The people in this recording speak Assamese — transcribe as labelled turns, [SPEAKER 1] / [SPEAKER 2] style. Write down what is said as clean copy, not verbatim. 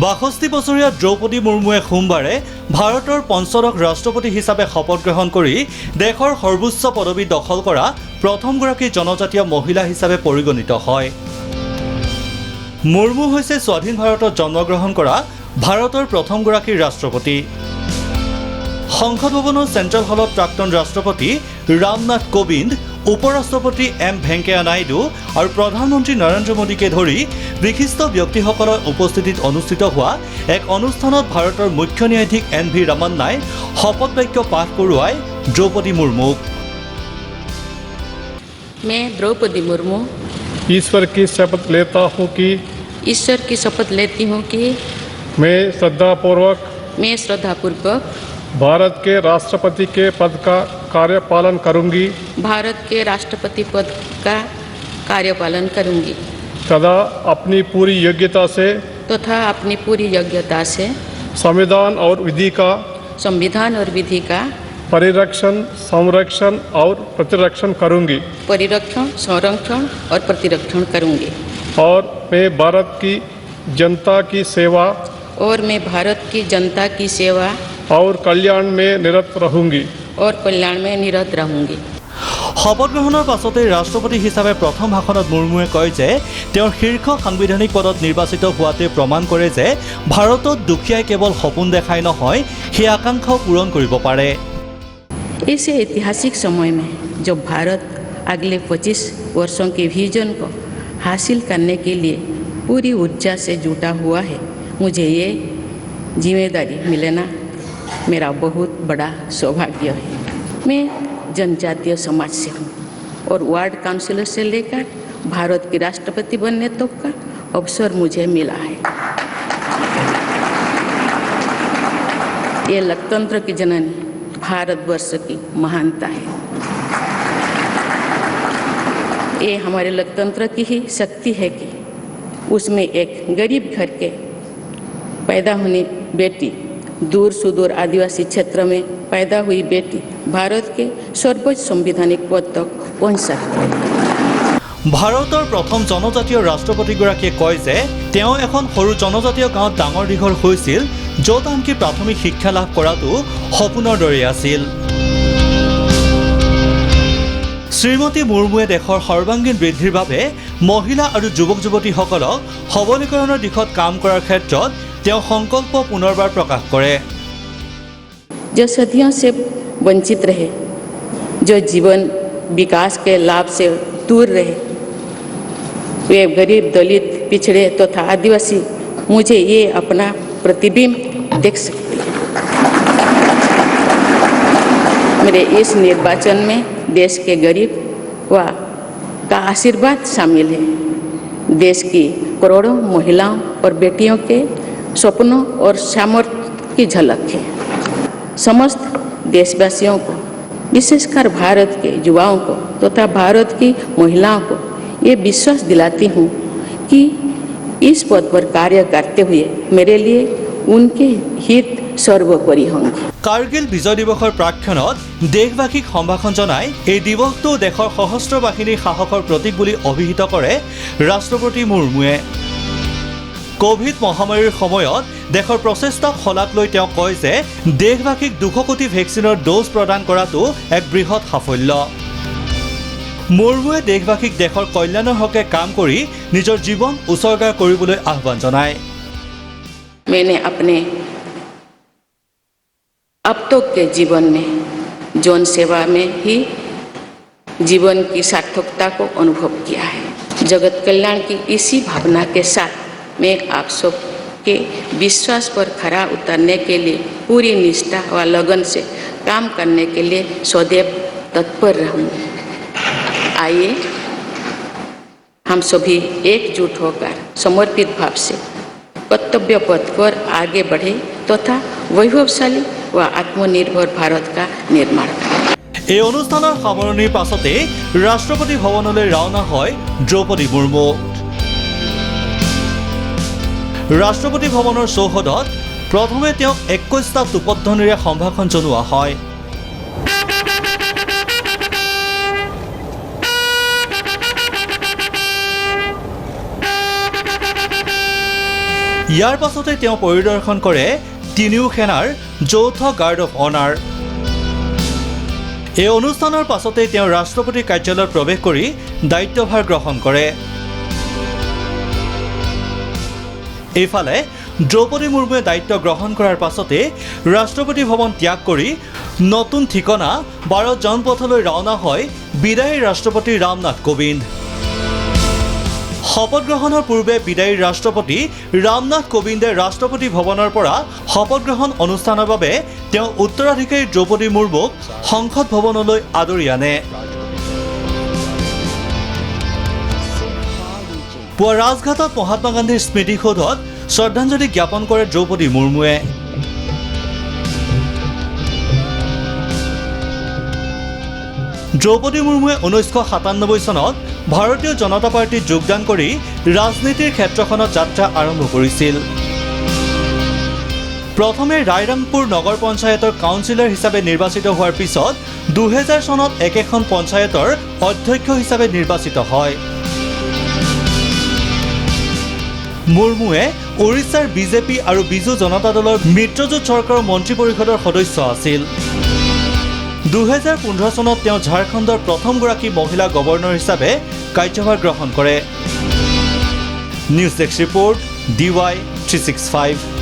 [SPEAKER 1] 62 বছৰীয়া দ্ৰৌপদী মুৰ্মুৱে সোমবাৰে ভাৰতৰ পঞ্চদশ ৰাষ্ট্ৰপতি হিচাপে শপত গ্ৰহণ কৰি দেশৰ সৰ্বোচ্চ পদবী দখল কৰা প্ৰথমগৰাকী জনজাতীয় মহিলা হিচাপে পৰিগণিত হয়। মুৰ্মু হৈছে স্বাধীন ভাৰতত জন্মগ্ৰহণ কৰা ভাৰতৰ প্ৰথমগৰাকী ৰাষ্ট্ৰপতি। সংসদ ভৱনৰ চেণ্ট্ৰেল হলত প্ৰাক্তন ৰাষ্ট্ৰপতি ৰামনাথ কোবিন্দ, উপৰাষ্ট্ৰপতি এম ভেংকায়া নাইডু আৰু প্ৰধানমন্ত্ৰী নৰেন্দ্ৰ মোদীকে ধৰি বিশিষ্ট ব্যক্তিসকলৰ উপস্থিতিত অনুষ্ঠিত হোৱা এক অনুষ্ঠানত ভাৰতৰ মুখ্য ন্যায়াধীশ এন ভি ৰামান্নাই শপত বাক্য পাঠ কৰোৱাই দ্ৰৌপদী মুৰ্মুক।
[SPEAKER 2] मैं द्रौपदी मुर्मू
[SPEAKER 3] ईश्वर की शपथ लेता हूँ कि
[SPEAKER 2] लेती हूँ कि
[SPEAKER 3] मैं श्रद्धापूर्वक भारत के राष्ट्रपति के पद का कार्यपालन करूँगी
[SPEAKER 2] भारत के राष्ट्रपति पद का कार्यपालन करूँगी
[SPEAKER 3] तथा अपनी पूरी योग्यता से संविधान और विधि का परिरक्षण, संरक्षण और प्रतिरक्षण करूँगी और मैं भारत की जनता की सेवा और कल्याण में निरत रहूँगी।
[SPEAKER 1] শপত গ্ৰহণৰ পাছতে ৰাষ্ট্ৰপতি হিচাপে প্ৰথম ভাষণত মুৰ্মুৱে কয় যে তেওঁৰ শীৰ্ষ সাংবিধানিক পদত নিৰ্বাচিত হোৱাতে প্ৰমাণ কৰে যে ভাৰতত দুখীয়াই কেৱল সপোন দেখাই নহয়, সেই আকাংক্ষাও পূৰণ কৰিব পাৰে।
[SPEAKER 2] ऐसे ऐतिहासिक समय में जब भारत अगले 25 वर्षों के विजन को हासिल करने के लिए पूरी ऊर्जा से जुटा हुआ है, मुझे ये जिम्मेदारी मिलना मेरा बहुत बड़ा सौभाग्य है। मैं जनजातीय समाज से हूँ और वार्ड काउंसिलर से लेकर भारत की राष्ट्रपति बनने तक का अवसर मुझे मिला है। ये लोकतंत्र की जननी भारतवर्ष की महानता है। ये हमारे लोकतंत्र की ही शक्ति है कि उसमें एक गरीब घर के पैदा होने बेटी, दूर सुदूर आदिवासी क्षेत्र में पैदा हुई बेटी भारत के सर्वोच्च संवैधानिक पद तक पहुँच सकती है।
[SPEAKER 1] ভাৰতৰ প্ৰথম জনজাতীয় ৰাষ্ট্ৰপতিগৰাকীয়ে কয় যে তেওঁ এখন সৰু জনজাতীয় গাঁৱত ডাঙৰ দীঘল হৈছিল, য'ত আনকি প্ৰাথমিক শিক্ষা লাভ কৰাটো সপোনৰ দৰে আছিল। শ্ৰীমতী মুৰ্মুৱে দেশৰ সৰ্বাংগীন বৃদ্ধিৰ বাবে মহিলা আৰু যুৱক যুৱতীসকলক সবলীকৰণৰ দিশত কাম কৰাৰ ক্ষেত্ৰত তেওঁ সংকল্প পুনৰবাৰ প্ৰকাশ কৰে।
[SPEAKER 2] जो सदियों से वंचित रहे, जो जीवन विकास के लाभ से दूर रहे, वे गरीब, दलित, पिछड़े तथा आदिवासी मुझे ये अपना प्रतिबिंब देख सकते हैं। मेरे इस निर्वाचन में देश के गरीब व का आशीर्वाद शामिल है। देश की करोड़ों महिलाओं और बेटियों के सपनों और सामर्थ्य की झलक है। समस्त देशवासियों को, विशेषकर भारत के युवाओं को तथा भारत की महिलाओं को ये विश्वास दिलाती हूँ कि इस पद पर कार्य करते हुए मेरे लिए उनके हित सर्वोपरि होंगे।
[SPEAKER 1] কাৰ্গিল বিজয় দিৱসৰ প্ৰাক্ষণত দেশবাসীক সম্ভাষণ জনাই এই দিৱসটো দেশৰ সশস্ত্ৰ বাহিনীৰ সাহসৰ প্ৰতীক বুলি অভিহিত কৰে ৰাষ্ট্ৰপতি মুৰ্মুৱে। কোভিড মহামাৰীৰ সময়ত দেশৰ প্ৰচেষ্টাক শলাগ লৈ তেওঁ কয় যে দেশবাসীক 200 কোটি ভেকচিনৰ ড'জ প্ৰদান কৰাটো এক বৃহৎ সাফল্য। মুৰ্মুৱে দেশবাসীক দেশৰ কল্যাণৰ হকে কাম কৰি নিজৰ জীৱন উচৰ্গা কৰিবলৈ আহ্বান জনায়।
[SPEAKER 2] मैंने अपने अब तक के जीवन में जन सेवा में ही जीवन की सार्थकता को अनुभव किया है। जगत कल्याण की इसी भावना के साथ मैं आप सब के विश्वास पर खरा उतरने के लिए पूरी निष्ठा व लगन से काम करने के लिए सदैव तत्पर रहूँगी। आइए हम सभी एकजुट होकर समर्पित भाव से कर्तव्य पथ पर आगे बढ़े तथा वैभवशाली व आत्मनिर्भर भारत का निर्माण करें।
[SPEAKER 1] এই অনুষ্ঠানৰ সামৰণিৰ পাছতে ৰাষ্ট্ৰপতি ভৱনলৈ ৰাওনা হয় দ্ৰৌপদী মুৰ্মু। ৰাষ্ট্ৰপতি ভৱনৰ চৌহদত প্ৰথমে তেওঁক 21টা টোপধ্বনিৰে সম্ভাষণ জনোৱা হয়। ইয়াৰ পাছতে তেওঁ পৰিদৰ্শন কৰে তিনিও সেনাৰ যৌথ গাৰ্ড অফ অনাৰ। এই অনুষ্ঠানৰ পাছতে তেওঁ ৰাষ্ট্ৰপতিৰ কাৰ্যালয়ত প্ৰৱেশ কৰি দায়িত্বভাৰ গ্ৰহণ কৰে। এইফালে দ্ৰৌপদী মুৰ্মুৱে দায়িত্ব গ্ৰহণ কৰাৰ পাছতে ৰাষ্ট্ৰপতি ভৱন ত্যাগ কৰি নতুন ঠিকনা ভাৰত জনপথলৈ ৰাওনা হয় বিদায়ী ৰাষ্ট্ৰপতি ৰামনাথ কোবিন্দ। শপত গ্ৰহণৰ পূৰ্বে বিদায়ী ৰাষ্ট্ৰপতি ৰামনাথ কোবিন্দে ৰাষ্ট্ৰপতি ভৱনৰ পৰা শপত গ্ৰহণ অনুষ্ঠানৰ বাবে তেওঁ উত্তৰাধিকাৰী দ্ৰৌপদী মুৰ্মুক সংসদ ভৱনলৈ আদৰি আনে। পুৱা ৰাজঘাটত মহাত্মা গান্ধীৰ স্মৃতিসৌধত শ্ৰদ্ধাঞ্জলি জ্ঞাপন কৰে দ্ৰৌপদী মুৰ্মুৱে। দ্ৰৌপদী মুৰ্মুৱে 1997 চনত ভাৰতীয় জনতা পাৰ্টীত যোগদান কৰি ৰাজনীতিৰ ক্ষেত্ৰখনত যাত্ৰা আৰম্ভ কৰিছিল। প্ৰথমে ৰায়ৰাংপুৰ নগৰ পঞ্চায়তৰ কাউন্সিলৰ হিচাপে নিৰ্বাচিত হোৱাৰ পিছত 2000 চনত একেখন পঞ্চায়তৰ অধ্যক্ষ হিচাপে নিৰ্বাচিত হয়। মুৰ্মুৱে ওড়িশাৰ বিজেপি আৰু বিজু জনতা দলৰ মিত্ৰজোঁট চৰকাৰৰ মন্ত্ৰী পৰিষদৰ সদস্য আছিল। 2015 চনত তেওঁ ঝাৰখণ্ডৰ প্ৰথমগৰাকী মহিলা গভৰ্ণৰ হিচাপে কাৰ্যভাৰ গ্ৰহণ কৰে। News desk report DY 365।